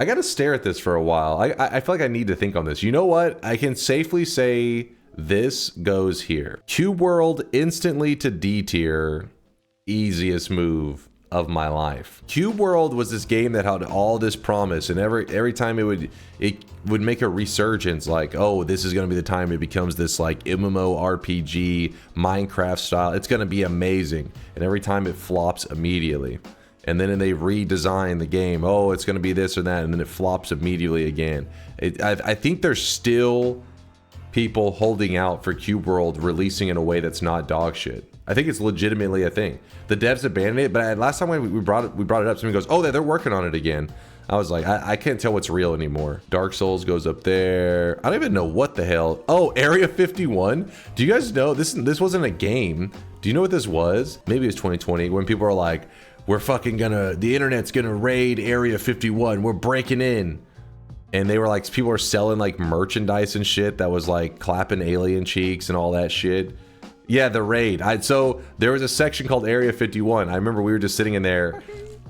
I gotta stare at this for a while. I feel like I need to think on this. You know what? I can safely say this goes here. Cube World instantly to D tier. Easiest move of my life. Cube World was this game that had all this promise, and every time it would make a resurgence, like, oh, this is gonna be the time it becomes this like MMORPG Minecraft style. It's gonna be amazing, and every time it flops immediately. And then they redesign the game. Oh, it's gonna be this or that, and then it flops immediately again. I think there's still people holding out for Cube World releasing in a way that's not dog shit. I think it's legitimately a thing. The devs abandoned it, but last time we brought it up, somebody goes, oh, they're working on it again. I was like, I can't tell what's real anymore. Dark Souls goes up there. I don't even know what the hell. Oh, Area 51. Do you guys know this wasn't a game? Do you know what this was? Maybe it was 2020 when people were like, we're fucking the internet's gonna raid Area 51. We're breaking in. And they were like, people were selling like merchandise and shit that was like clapping alien cheeks and all that shit. Yeah, the raid. So there was a section called Area 51. I remember we were just sitting in there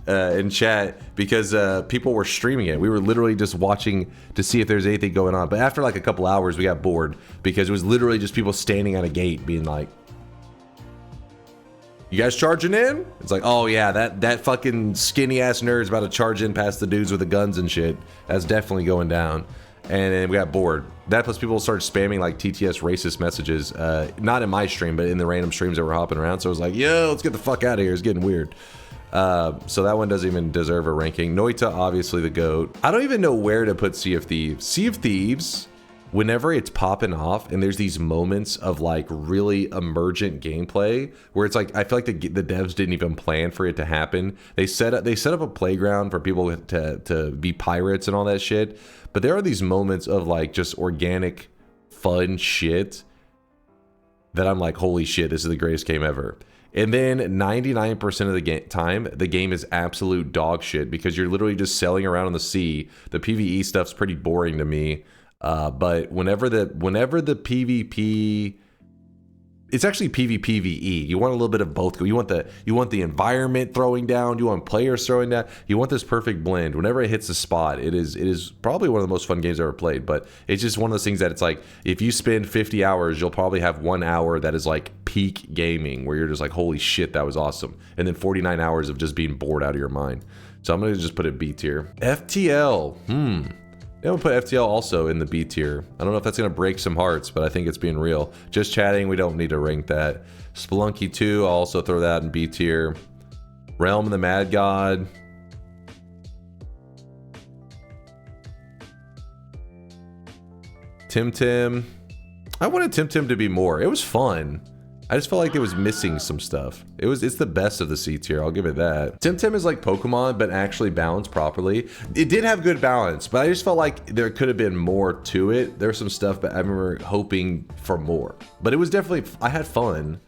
in chat because people were streaming it. We were literally just watching to see if there's anything going on. But after like a couple hours, we got bored because it was literally just people standing at a gate being like, you guys charging in? It's like, oh yeah, that fucking skinny ass nerd's about to charge in past the dudes with the guns and shit. That's definitely going down. And then we got bored. That plus people started spamming like TTS racist messages. Not in my stream, but in the random streams that were hopping around. So I was like, yo, let's get the fuck out of here. It's getting weird. So that one doesn't even deserve a ranking. Noita, obviously the GOAT. I don't even know where to put Sea of Thieves. Sea of Thieves, whenever it's popping off and there's these moments of like really emergent gameplay where it's like, I feel like the devs didn't even plan for it to happen. They set up a playground for people to be pirates and all that shit. But there are these moments of like just organic fun shit that I'm like, holy shit, this is the greatest game ever. And then 99% of the time, the game is absolute dog shit because you're literally just sailing around on the sea. The PvE stuff's pretty boring to me. But whenever the PvP, it's actually PvPvE. You want a little bit of both. You want the environment throwing down. You want players throwing down. You want this perfect blend. Whenever it hits the spot, it is probably one of the most fun games I've ever played. But it's just one of those things that it's like, if you spend 50 hours, you'll probably have 1 hour that is like peak gaming, where you're just like, holy shit, that was awesome. And then 49 hours of just being bored out of your mind. So I'm gonna just put it B tier. FTL. Yeah, we'll put FTL also in the B tier. I don't know if that's gonna break some hearts, but I think it's being real. Just chatting, we don't need to rank that. Spelunky 2, I'll also throw that in B tier. Realm of the Mad God. Tim. I wanted Tim to be more. It was fun. I just felt like it was missing some stuff. It's the best of the C tier, I'll give it that. Tim is like Pokemon, but actually balanced properly. It did have good balance, but I just felt like there could have been more to it. There's some stuff, but I remember hoping for more. But it was definitely, I had fun.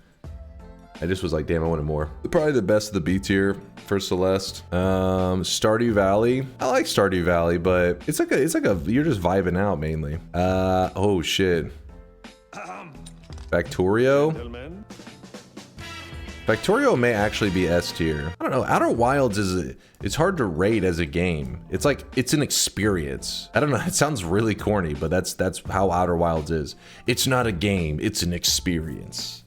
I just was like, damn, I wanted more. Probably the best of the B tier for Celeste. Stardew Valley. I like Stardew Valley, but it's like a you're just vibing out mainly. Oh shit. Factorio. Factorio may actually be S tier. I don't know. Outer Wilds it's hard to rate as a game. It's like, it's an experience. I don't know. It sounds really corny, but that's how Outer Wilds is. It's not a game. It's an experience.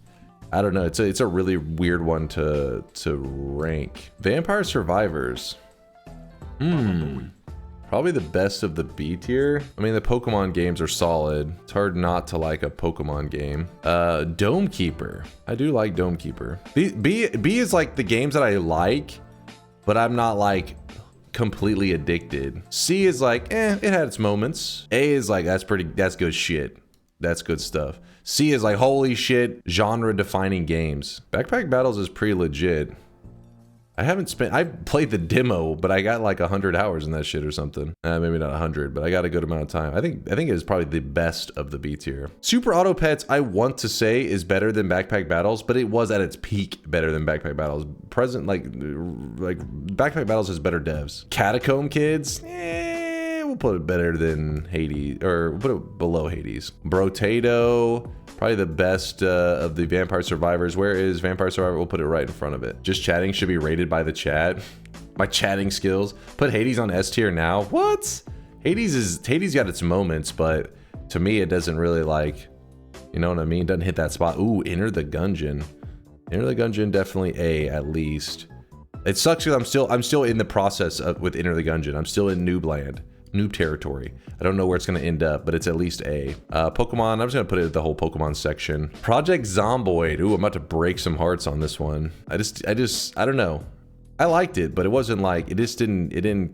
I don't know. It's a really weird one to rank. Vampire Survivors. Probably the best of the B tier. I mean, the Pokemon games are solid. It's hard not to like a Pokemon game. Dome Keeper. I do like Dome Keeper. B is like the games that I like, but I'm not like completely addicted. C is like, it had its moments. A is like, that's good shit. That's good stuff. C is like, holy shit, genre defining games. Backpack Battles is pretty legit. I've played the demo, but I got like 100 hours in that shit or something. Maybe not 100, but I got a good amount of time. I think it is probably the best of the B tier. Super Auto Pets, I want to say is better than Backpack Battles, but it was at its peak better than Backpack Battles. Present, like Backpack Battles has better devs. Catacomb Kids, we'll put it better than Hades, or we'll put it below Hades. Brotato, probably the best of the Vampire Survivors. Where is Vampire Survivor? We'll put it right in front of it. Just Chatting should be rated by the chat. My chatting skills. Put Hades on S tier now. What? Hades got its moments, but to me it doesn't really like, you know what I mean? Doesn't hit that spot. Ooh, Enter the Gungeon. Enter the Gungeon, definitely A at least. It sucks because I'm still in the process with Enter the Gungeon. I'm still in noob land, noob territory. I don't know where it's gonna end up, but it's at least A. Pokemon, I'm just gonna put it at the whole Pokemon section. Project Zomboid. Ooh, I'm about to break some hearts on this one. I don't know. I liked it, but it wasn't like, it didn't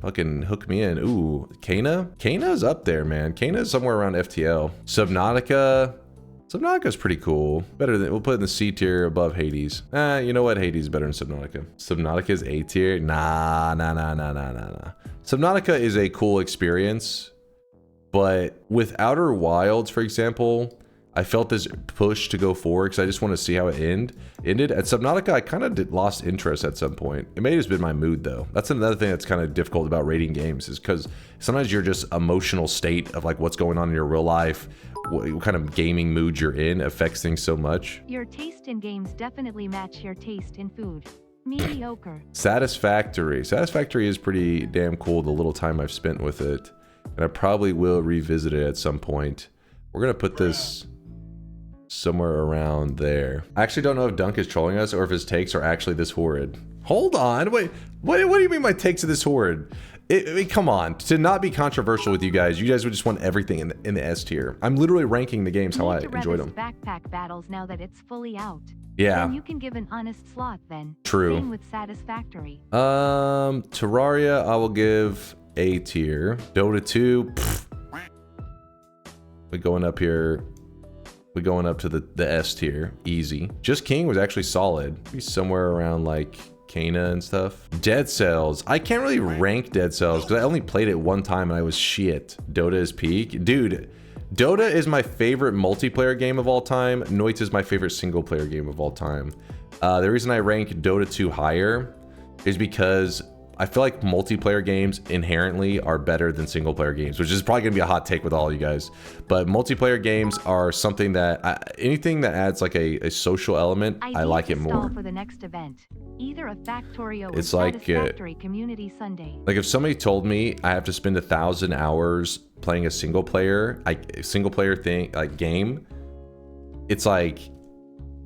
fucking hook me in. Ooh, Kana? Kana's up there, man. Kana's somewhere around FTL. Subnautica. Subnautica's pretty cool. Better than, we'll put it in the C tier above Hades. You know what? Hades is better than Subnautica. Subnautica's A tier? Nah. Subnautica is a cool experience, but with Outer Wilds, for example, I felt this push to go forward because I just want to see how it ended. At Subnautica, I kind of lost interest at some point. It may have just been my mood, though. That's another thing that's kind of difficult about rating games, is because sometimes your just emotional state of like what's going on in your real life, what kind of gaming mood you're in affects things so much. Your taste in games definitely match your taste in food. Mediocre. Satisfactory. Satisfactory is pretty damn cool, the little time I've spent with it. And I probably will revisit it at some point. We're going to put this somewhere around there. I actually don't know if Dunk is trolling us or if his takes are actually this horrid. Hold on, wait, what do you mean my takes are this horrid? I mean, come on, to not be controversial with you guys would just want everything in the S tier. I'm literally ranking the games how I enjoyed them. Backpack battles now that it's fully out. Yeah. Then you can give an honest slot then. True. Same with Satisfactory. Terraria, I will give A tier. Dota 2, we're going up here. We're going up to the S tier, easy. Just King was actually solid. Be somewhere around like Kana and stuff. Dead Cells. I can't really rank Dead Cells because I only played it one time and I was shit. Dota is peak. Dude, Dota is my favorite multiplayer game of all time. Noita is my favorite single player game of all time. The reason I rank Dota 2 higher is because I feel like multiplayer games inherently are better than single player games, which is probably gonna be a hot take with all you guys. But multiplayer games are something that anything that adds like a social element, I like it more. For the next event, either a Factorio it's or like Satisfactory Community Sunday. Like if somebody told me I have to spend 1,000 hours playing a single player thing like game, it's like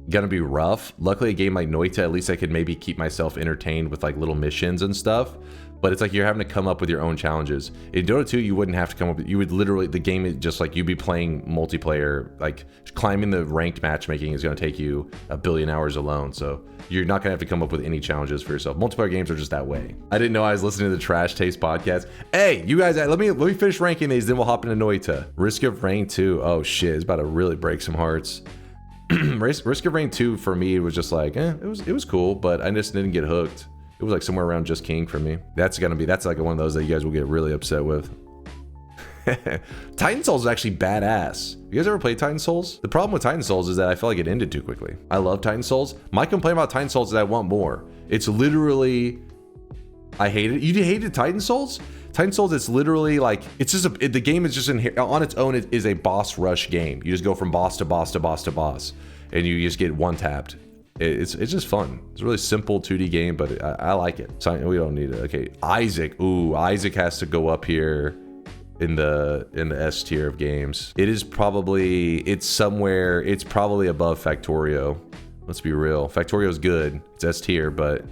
gonna be rough. Luckily a game like Noita, at least I could maybe keep myself entertained with like little missions and stuff, but it's like you're having to come up with your own challenges. In Dota 2 you wouldn't have to come up with, you would literally, the game is just like you'd be playing multiplayer, like climbing the ranked matchmaking is going to take you 1 billion hours alone, so you're not gonna have to come up with any challenges for yourself. Multiplayer games are just that way. I didn't know I was listening to the Trash Taste podcast. Hey, you guys, let me finish ranking these, then we'll hop into Noita. Risk of Rain 2, oh shit, it's about to really break some hearts. Risk of Rain 2 for me was just like, it was cool, but I just didn't get hooked. It was like somewhere around Just King for me. That's like one of those that you guys will get really upset with. Titan Souls is actually badass. You guys ever played Titan Souls? The problem with Titan Souls is that I feel like it ended too quickly. I love Titan Souls. My complaint about Titan Souls is I want more. It's literally, I hate it. You hated Titan Souls? Titan Souls, it's literally like, it's just the game is just on its own. It is a boss rush game. You just go from boss to boss to boss to boss, and you just get one tapped. It's just fun. It's a really simple 2D game, but I like it. So we don't need it. Okay, Isaac. Ooh, Isaac has to go up here in the S tier of games. It's probably above Factorio. Let's be real. Factorio's good. It's S tier, but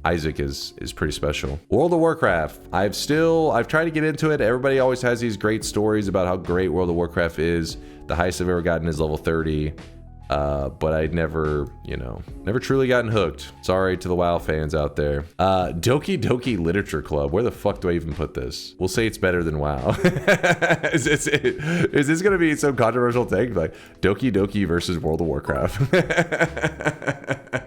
Isaac is pretty special. World of Warcraft. I've tried to get into it. Everybody always has these great stories about how great World of Warcraft is. The highest I've ever gotten is level 30. But I'd never truly gotten hooked. Sorry to the WoW fans out there. Doki Doki Literature Club. Where the fuck do I even put this? We'll say it's better than WoW. Is this gonna be some controversial take? Like Doki Doki versus World of Warcraft.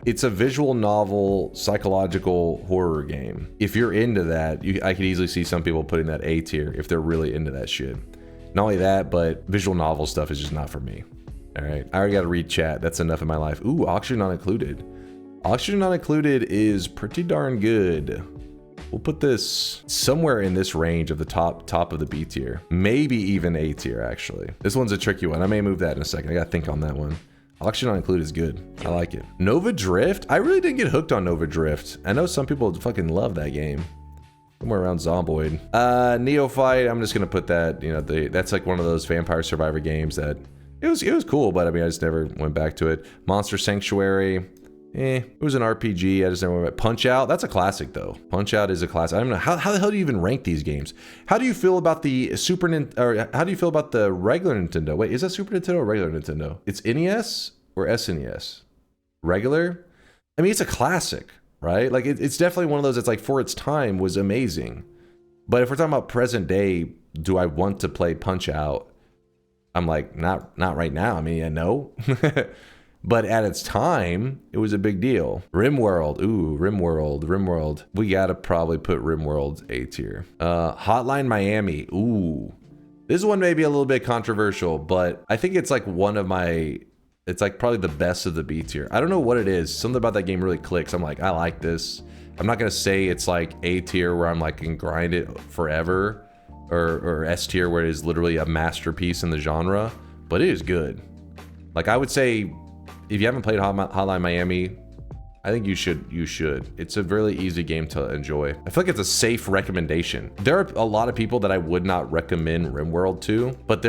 It's a visual novel, psychological horror game. If you're into that, I could easily see some people putting that A tier if they're really into that shit. Not only that, but visual novel stuff is just not for me. All right, I already got to read chat. That's enough in my life. Ooh, Oxygen Not Included. Oxygen Not Included is pretty darn good. We'll put this somewhere in this range of the top of the B tier. Maybe even A tier, actually. This one's a tricky one. I may move that in a second. I got to think on that one. Auction Not Included is good. I like it. Nova Drift? I really didn't get hooked on Nova Drift. I know some people fucking love that game. Somewhere around Zomboid. Neophyte, I'm just gonna put that, you know, that's like one of those Vampire Survivor games that it was cool, but I mean I just never went back to it. Monster Sanctuary, it was an RPG, I just never went back. Punch Out, that's a classic though. Punch Out is a classic. I don't know, how the hell do you even rank these games? How do you feel about the or how do you feel about the regular Nintendo? Wait, is that Super Nintendo or regular Nintendo? It's NES or SNES? Regular? I mean, it's a classic. Right? Like it's definitely one of those that's like for its time was amazing. But if we're talking about present day, do I want to play Punch Out? I'm like, not right now. I mean, yeah, no. But at its time, it was a big deal. RimWorld. Ooh, RimWorld. We gotta probably put RimWorld A tier. Hotline Miami. Ooh. This one may be a little bit controversial, but I think it's like one of my... It's like probably the best of the B tier. I don't know what it is. Something about that game really clicks. I'm like, I like this. I'm not gonna say it's like A tier where I'm like can grind it forever, or S tier where it is literally a masterpiece in the genre, but it is good. Like I would say, if you haven't played Hotline Miami, I think you should. It's a really easy game to enjoy. I feel like it's a safe recommendation. There are a lot of people that I would not recommend RimWorld to, but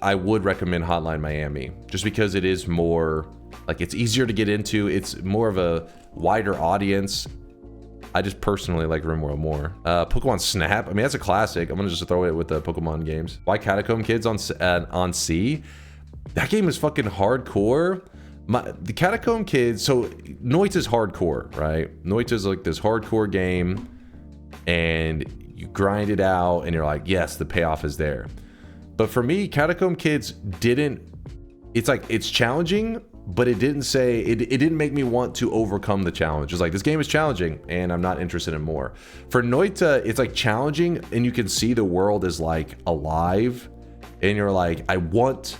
I would recommend Hotline Miami just because it is more, like it's easier to get into. It's more of a wider audience. I just personally like RimWorld more. Pokemon Snap, I mean, that's a classic. I'm gonna just throw it with the Pokemon games. Why Catacomb Kids on C? That game is fucking hardcore. The Catacomb Kids, so Noita's hardcore, right? Noita's like this hardcore game, and you grind it out, and you're like, yes, the payoff is there. But for me, Catacomb Kids didn't, it's like, it's challenging, but it didn't say, it didn't make me want to overcome the challenge. It's like, this game is challenging, and I'm not interested in more. For Noita, it's like challenging, and you can see the world is like alive, and you're like, I want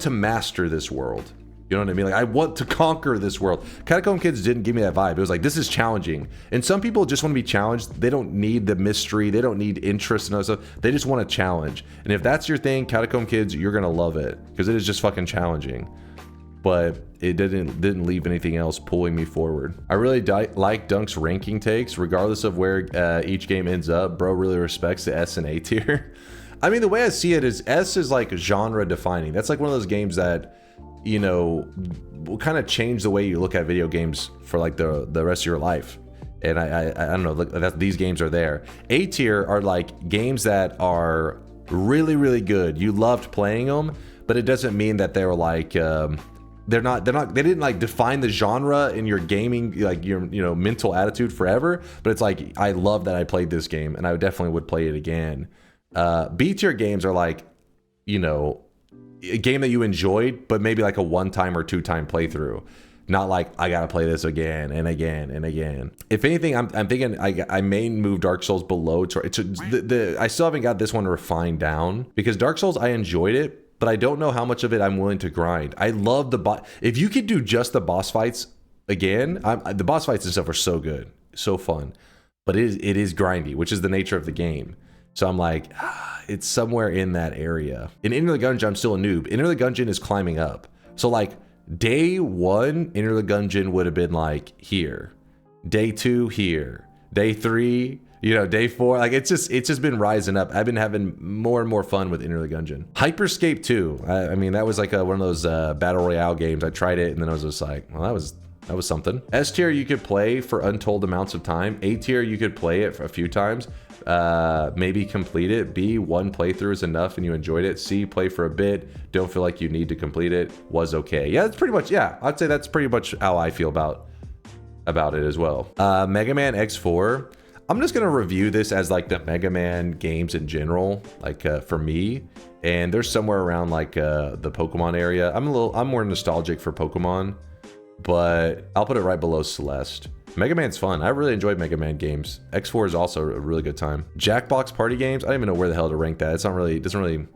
to master this world. You know what I mean? Like, I want to conquer this world. Catacomb Kids didn't give me that vibe. It was like, this is challenging. And some people just want to be challenged. They don't need the mystery. They don't need interest and other stuff. They just want to challenge. And if that's your thing, Catacomb Kids, you're going to love it because it is just fucking challenging. But it didn't leave anything else pulling me forward. I really like Dunk's ranking takes, regardless of where each game ends up. Bro really respects the S and A tier. I mean, the way I see it is S is like genre defining. That's like one of those games that, you know, will kind of change the way you look at video games for like the rest of your life. And I don't know, these games are there. A tier are like games that are really, really good. You loved playing them, but it doesn't mean that they're like, they didn't like define the genre in your gaming, like your, you know, mental attitude forever. But it's like, I love that I played this game and I definitely would play it again. B tier games are like, you know, a game that you enjoyed, but maybe like a 1-time or 2-time playthrough. Not like, I gotta play this again and again and again. If anything, I'm thinking I may move Dark Souls below. I still haven't got this one refined down because Dark Souls, I enjoyed it, but I don't know how much of it I'm willing to grind. I love if you could do just the boss fights again, the boss fights and stuff are so good, so fun, but it is grindy, which is the nature of the game. So I'm like, it's somewhere in that area. In Enter the Gungeon, I'm still a noob. Enter the Gungeon is climbing up. So like day 1, Enter the Gungeon would have been like here. Day 2 here. Day 3, you know, day 4. Like it's just been rising up. I've been having more and more fun with Enter the Gungeon. Hyperscape 2. I mean, that was like one of those battle royale games. I tried it and then I was just like, well, that was something. S tier you could play for untold amounts of time. A tier you could play it for a few times. Maybe complete it. B, 1 playthrough is enough and you enjoyed it. C, play for a bit, don't feel like you need to complete it, was okay. Yeah, that's pretty much, yeah, I'd say that's pretty much how I feel about it as well. Mega Man X4, I'm just gonna review this as like the Mega Man games in general, like for me, and there's somewhere around like the Pokemon area. I'm more nostalgic for Pokemon, but I'll put it right below Celeste. Mega Man's fun. I really enjoyed Mega Man games. X4 is also a really good time. Jackbox party games, I don't even know where the hell to rank that. It doesn't really,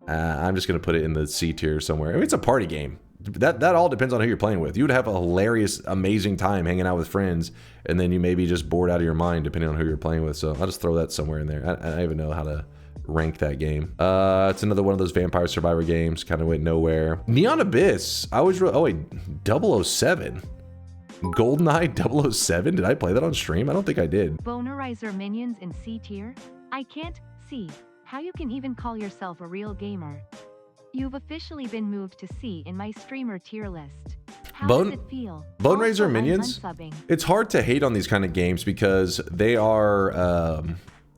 I'm just gonna put it in the C tier somewhere. I mean, it's a party game. That all depends on who you're playing with. You would have a hilarious, amazing time hanging out with friends, and then you may be just bored out of your mind depending on who you're playing with. So I'll just throw that somewhere in there. I don't even know how to rank that game. It's another one of those Vampire Survivor games. Kind of went nowhere. Neon Abyss. I was oh wait, 007. GoldenEye 007. Did I play that on stream? I don't think I did. Bonerizer minions in C tier? I can't see how you can even call yourself a real gamer. You've officially been moved to C in my streamer tier list. How does it feel? Bonerizer minions? It's hard to hate on these kind of games because they are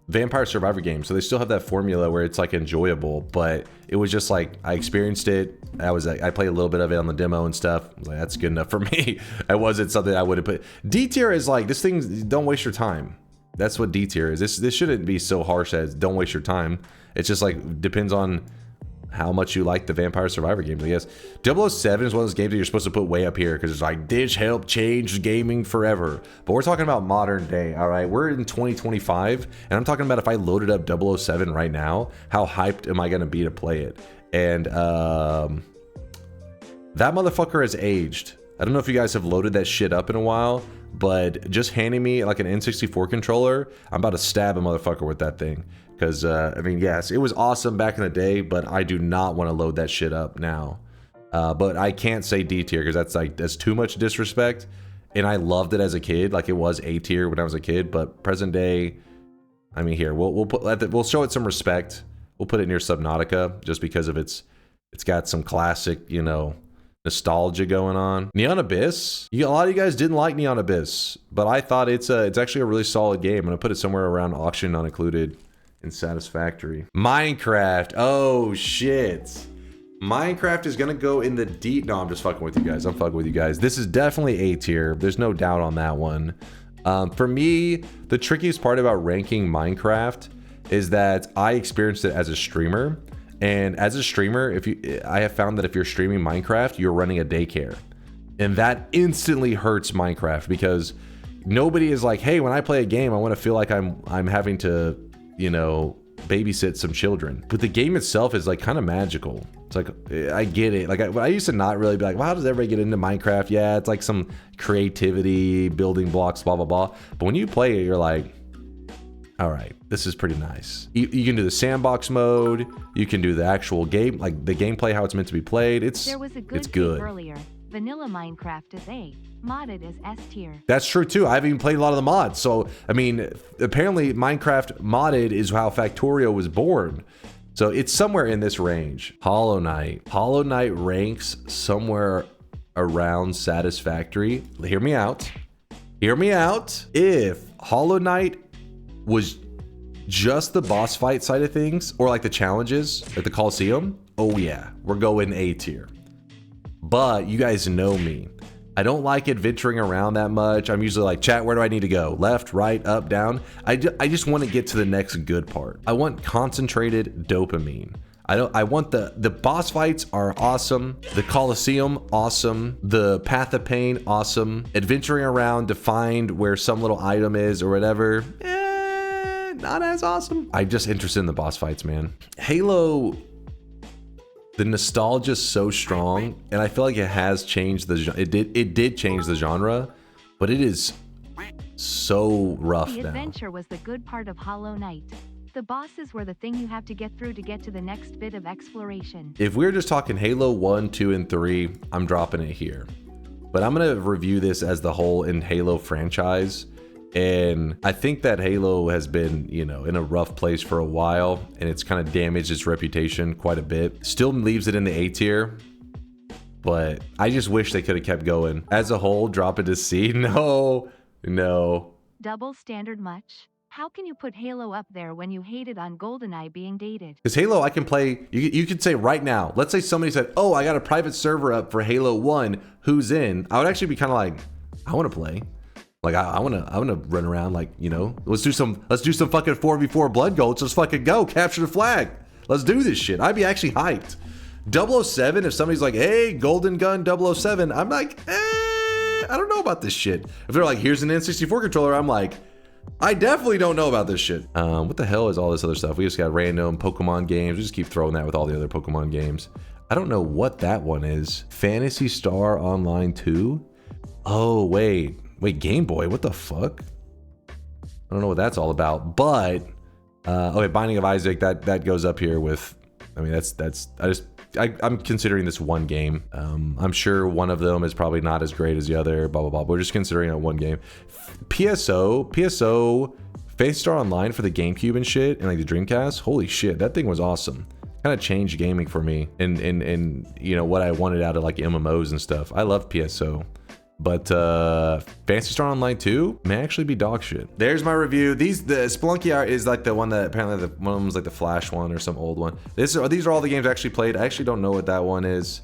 Vampire Survivor games, so they still have that formula where it's like enjoyable, but it was just like I experienced it. I played a little bit of it on the demo and stuff. I was like, that's good enough for me. It wasn't something I would have put. D tier is like, this thing, don't waste your time. That's what D tier is. This shouldn't be so harsh as don't waste your time. It's just like depends on how much you like the Vampire Survivor games, I guess. 007 is one of those games that you're supposed to put way up here because it's like, this helped change gaming forever. But we're talking about modern day, all right? We're in 2025, and I'm talking about if I loaded up 007 right now, how hyped am I going to be to play it? And that motherfucker has aged. I don't know if you guys have loaded that shit up in a while, but just handing me like an N64 controller, I'm about to stab a motherfucker with that thing. Because, I mean, yes, it was awesome back in the day, but I do not want to load that shit up now. But I can't say D tier because that's too much disrespect. And I loved it as a kid, like it was A tier when I was a kid. But present day, I mean, here we'll show it some respect. We'll put it near Subnautica just because of it's got some classic, you know, nostalgia going on. Neon Abyss. A lot of you guys didn't like Neon Abyss, but I thought it's actually a really solid game. I'm gonna put it somewhere around auction not included. And satisfactory. Minecraft. Oh shit. Minecraft is gonna go in the deep. No, I'm just fucking with you guys. I'm fucking with you guys. This is definitely A tier. There's no doubt on that one. For me, the trickiest part about ranking Minecraft is that I experienced it as a streamer. And as a streamer, I have found that if you're streaming Minecraft, you're running a daycare. And that instantly hurts Minecraft because nobody is like, hey, when I play a game, I want to feel like I'm having to, you know, babysit some children. But the game itself is like kind of magical. It's like, I get it. Like I used to not really be like, well, how does everybody get into Minecraft? Yeah, it's like some creativity, building blocks, blah, blah, blah. But when you play it, you're like, all right, this is pretty nice. You can do the sandbox mode. You can do the actual game, like the gameplay, how it's meant to be played. There was a good take earlier. Vanilla Minecraft is A. Modded is S tier. That's true too. I haven't even played a lot of the mods. So, I mean, apparently Minecraft modded is how Factorio was born. So it's somewhere in this range. Hollow Knight. Hollow Knight ranks somewhere around satisfactory. Hear me out. Hear me out. If Hollow Knight was just the boss fight side of things, or like the challenges at the Coliseum, oh yeah, we're going A tier. But you guys know me. I don't like adventuring around that much. I'm usually like, chat, where do I need to go? Left, right, up, down. I just want to get to the next good part. I want concentrated dopamine. I want the boss fights are awesome. The Coliseum, awesome. The Path of Pain, awesome. Adventuring around to find where some little item is or whatever, not as awesome. I'm just interested in the boss fights, man. Halo, the nostalgia is so strong, and I feel like it has changed the genre. It did change the genre, but it is so rough now. The adventure was the good part of Hollow Knight. The bosses were the thing you have to get through to get to the next bit of exploration. If we're just talking Halo 1, 2, and 3, I'm dropping it here. But I'm gonna review this as the whole in Halo franchise. And I think that Halo has been, you know, in a rough place for a while, and it's kind of damaged its reputation quite a bit. Still leaves it in the A tier, but I just wish they could have kept going. As a whole, drop it to C. No. Double standard much? How can you put Halo up there when you hated on GoldenEye being dated? Because Halo, I can play, you could say right now, let's say somebody said, oh, I got a private server up for Halo 1, who's in? I would actually be kind of like, I want to play. Like I wanna run around, like, you know, let's do some fucking 4v4 blood gold. Let's fucking go capture the flag. Let's do this shit. I'd be actually hyped. 007, if somebody's like, hey, Golden Gun 007, I'm like, I don't know about this shit. If they're like, here's an N64 controller, I'm like, I definitely don't know about this shit. What the hell is all this other stuff? We just got random Pokemon games. We just keep throwing that with all the other Pokemon games. I don't know what that one is. Phantasy Star Online 2? Oh, wait, Game Boy, what the fuck? I don't know what that's all about, but Okay, Binding of Isaac, that goes up here with, I mean, I'm considering this one game. I'm sure one of them is probably not as great as the other, blah, blah, blah. We're just considering it one game. PSO, Phantasy Star Online for the GameCube and shit, and like the Dreamcast. Holy shit, that thing was awesome. Kind of changed gaming for me and you know, what I wanted out of like MMOs and stuff. I love PSO. But Phantasy Star Online 2 may actually be dog shit. There's my review. The Spelunky art is like the one that apparently one of them was like the Flash one or some old one. These are all the games I actually played. I actually don't know what that one is.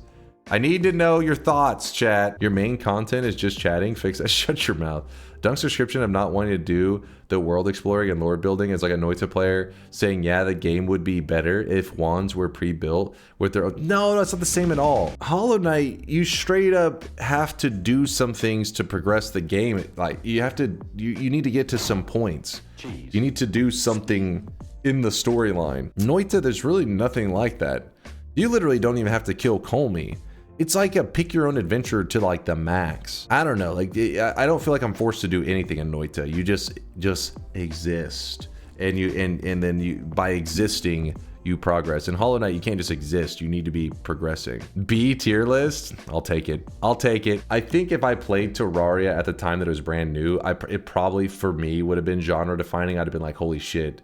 I need to know your thoughts, chat. Your main content is just chatting. Fix that. Shut your mouth. Dunk's description of not wanting to do the world exploring and lore building is like a Noita player saying, yeah, the game would be better if wands were pre-built with their own. No, that's not the same at all. Hollow Knight, you straight up have to do some things to progress the game. Like you have to, you need to get to some points. Jeez. You need to do something in the storyline. Noita, there's really nothing like that. You literally don't even have to kill Colmy. It's like a pick your own adventure to like the max. I don't know, like I don't feel like I'm forced to do anything in Noita. You just exist, and then you by existing you progress. In Hollow Knight you can't just exist, you need to be progressing. B tier list, I'll take it. I think if I played Terraria at the time that it was brand new, it probably for me would have been genre defining. I'd have been like, holy shit.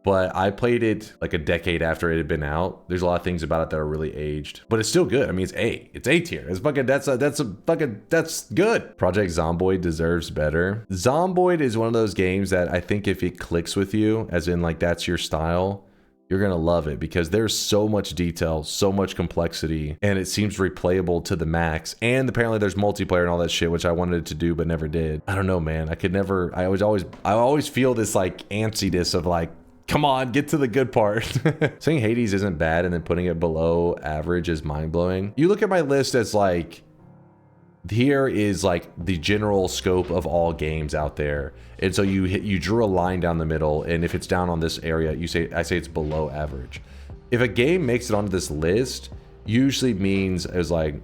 But I played it like a decade after it had been out. There's a lot of things about it that are really aged, but it's still good. I mean, it's A tier. It's fucking, that's good. Project Zomboid deserves better. Zomboid is one of those games that I think if it clicks with you, as in like that's your style, you're gonna love it because there's so much detail, so much complexity, and it seems replayable to the max. And apparently there's multiplayer and all that shit, which I wanted to do but never did. I don't know, man. I always feel this like antsiness of like, come on, get to the good part. Saying Hades isn't bad and then putting it below average is mind-blowing. You look at my list as like, here is like the general scope of all games out there. And so you drew a line down the middle, and if it's down on this area, I say it's below average. If a game makes it onto this list, usually means it was like,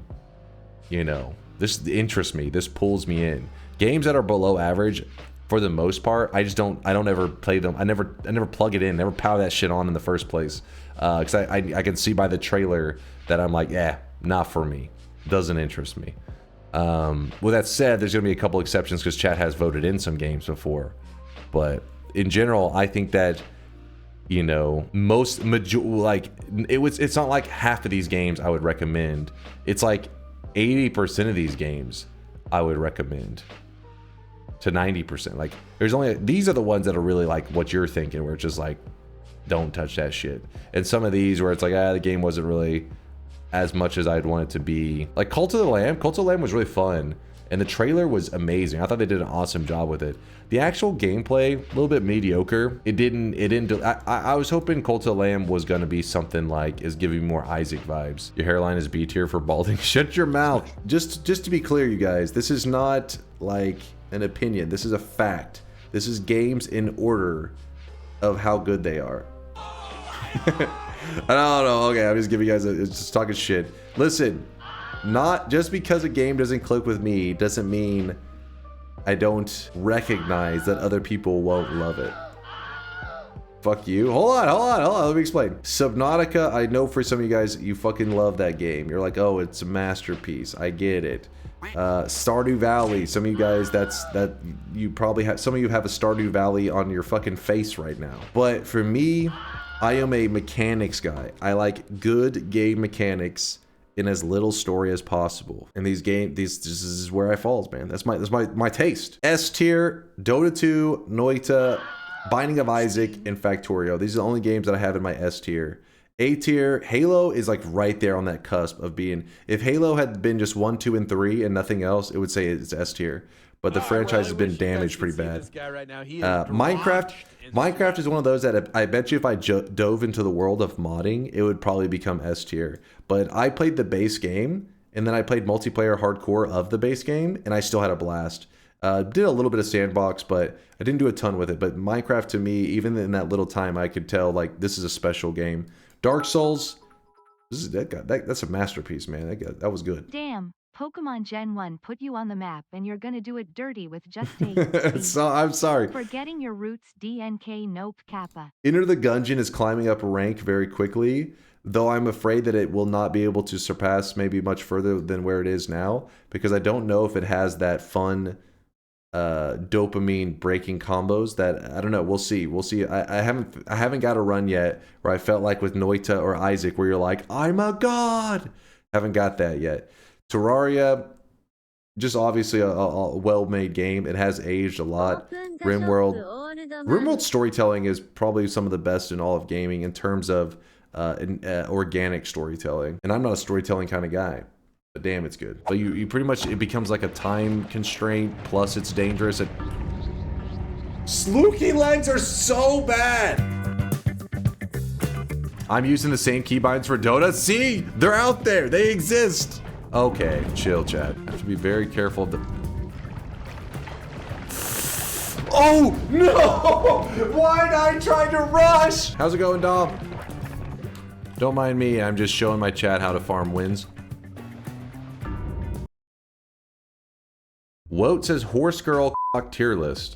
you know, this interests me, this pulls me in. Games that are below average, for the most part, I don't ever play them. I never plug it in, never power that shit on in the first place. Because I can see by the trailer that I'm like, yeah, not for me. Doesn't interest me. With that said, there's gonna be a couple exceptions because chat has voted in some games before. But in general, I think that, you know, it's not like half of these games I would recommend. It's like 80% of these games I would recommend. To 90%. Like there's only, these are the ones that are really like what you're thinking, where it's just like, don't touch that shit. And some of these where it's like, the game wasn't really as much as I'd want it to be. Like Cult of the Lamb was really fun, and the trailer was amazing. I thought they did an awesome job with it. The actual gameplay, a little bit mediocre. I was hoping Cult of the Lamb was gonna be something like, is giving me more Isaac vibes. Your hairline is B tier for balding. Shut your mouth. Just to be clear, you guys, this is not like an opinion. This is a fact. This is games in order of how good they are. I don't know. Okay, I'm just giving you guys it's just talking shit. Listen, not just because a game doesn't click with me doesn't mean I don't recognize that other people won't love it. Fuck you. Hold on. Let me explain. Subnautica, I know for some of you guys, you fucking love that game. You're like, oh, it's a masterpiece. I get it. Stardew Valley, some of you guys, you probably have, some of you have a Stardew Valley on your fucking face right now. But for me, I am a mechanics guy. I like good game mechanics in as little story as possible. And this is where I falls, man. That's my taste. S tier, Dota 2, Noita, Binding of Isaac, and Factorio. These are the only games that I have in my S tier. A tier, Halo is like right there on that cusp of being, if Halo had been just 1, 2, and 3 and nothing else, it would say it's S tier. But the franchise has been damaged pretty bad. Minecraft is one of those that I bet you if I dove into the world of modding, it would probably become S tier. But I played the base game, and then I played multiplayer hardcore of the base game, and I still had a blast. Did a little bit of sandbox, but I didn't do a ton with it. But Minecraft, to me, even in that little time, I could tell like this is a special game. Dark Souls, that's a masterpiece, man. That was good. Damn, Pokemon Gen 1 put you on the map and you're gonna do it dirty with just a So I'm sorry. Forgetting your roots DNK Nope Kappa. Enter the Gungeon is climbing up rank very quickly, though I'm afraid that it will not be able to surpass maybe much further than where it is now, because I don't know if it has that fun dopamine breaking combos that, I don't know, we'll see. I haven't got a run yet where I felt like with Noita or Isaac where you're like, I'm a god. Haven't got that yet. Terraria, just obviously a well-made game. It has aged a lot. RimWorld storytelling is probably some of the best in all of gaming in terms of organic storytelling. And I'm not a storytelling kind of guy, but damn, it's good. But you pretty much, it becomes like a time constraint, plus it's dangerous. Slooky legs are so bad! I'm using the same keybinds for Dota. See? They're out there. They exist. Okay, chill, chat. I have to be very careful of the... Oh, no! Why'd I try to rush? How's it going, Dom? Don't mind me. I'm just showing my chat how to farm wins. Woat says horse girl tier list.